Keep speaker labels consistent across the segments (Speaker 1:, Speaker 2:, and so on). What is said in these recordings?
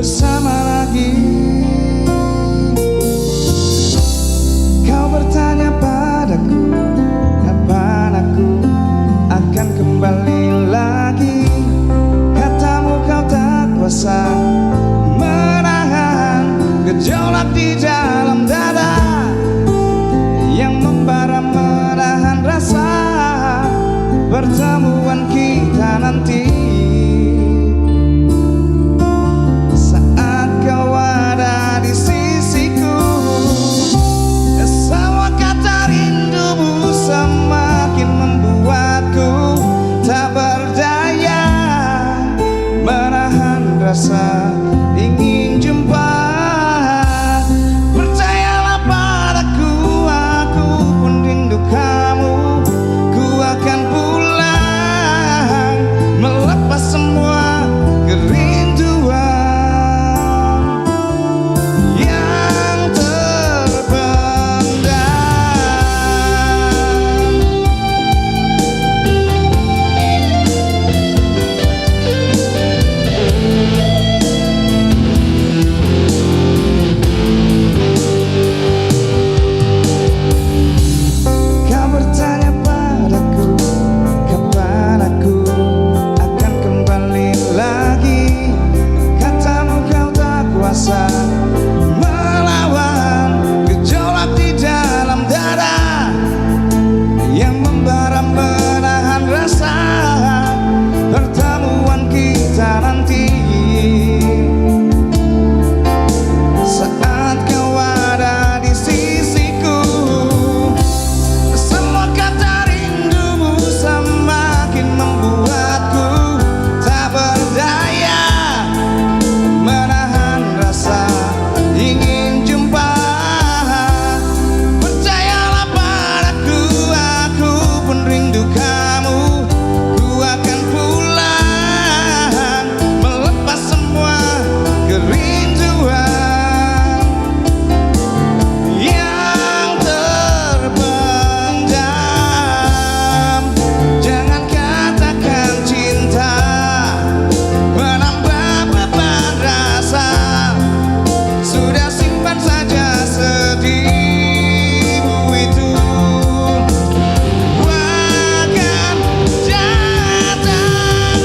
Speaker 1: bersama lagi. Kau bertanya padaku, kapan aku akan kembali lagi. Katamu kau tak kuasa menahan gejolak di dalam dada yang membara, menahan rasa pertemuan kita nanti. Saat kau ada di sisiku, semua kata rindumu semakin membuatku tak berdaya menahan rasa ingin jumpa. Percayalah padaku, aku pun rindu kamu. Ku akan pulang melepas semua kerinduan yang terpendam. Kau bertanya padaku, kapan aku akan kembali lagi. Katamu kau tak kuasa melawan gejolak di dalam dada yang membara, menahan rasa pertemuan kita nanti. Saat kau ada di sisiku, semua kata rindumu semakin membuatku tak berdaya menahan rasa ingin jumpa. Percayalah padaku, aku pun rindu kamu. Ku akan pulang melepas semua kerinduan yang terpendam. Jangan katakan cinta menambah beban rasa. Sudah simpan saja sedihmu itu. Akan datang,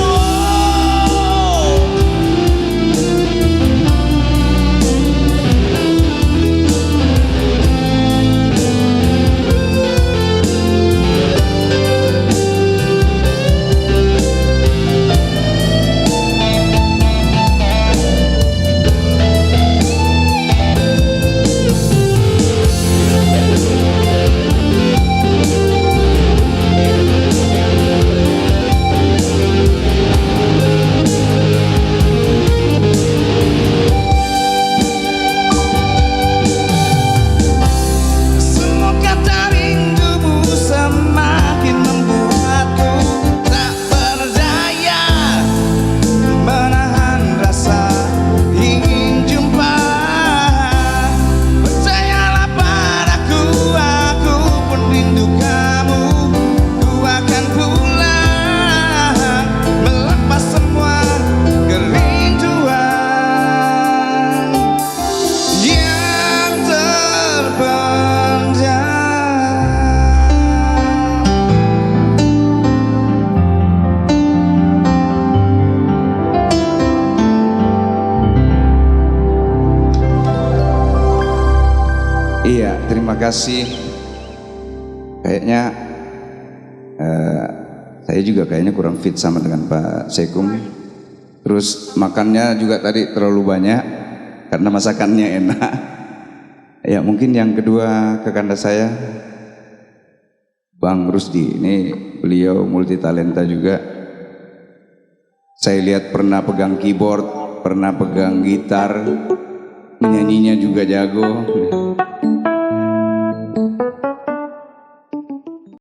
Speaker 1: semua kata rindumu semakin membuatku tak berdaya menahan rasa ingin jumpa. Percayalah padaku, aku pun rindu kamu. Ku akan pulang melepas semua kerinduan yang terpendam. Iya, terima kasih. Kayaknya saya juga kayaknya kurang fit sama dengan Pak Sekung. Terus makannya juga tadi terlalu banyak karena masakannya enak. Ya, mungkin yang kedua kekanda saya Bang Rusdi. Ini beliau multi talenta juga. Saya lihat pernah pegang keyboard, pernah pegang gitar, menyanyinya juga jago.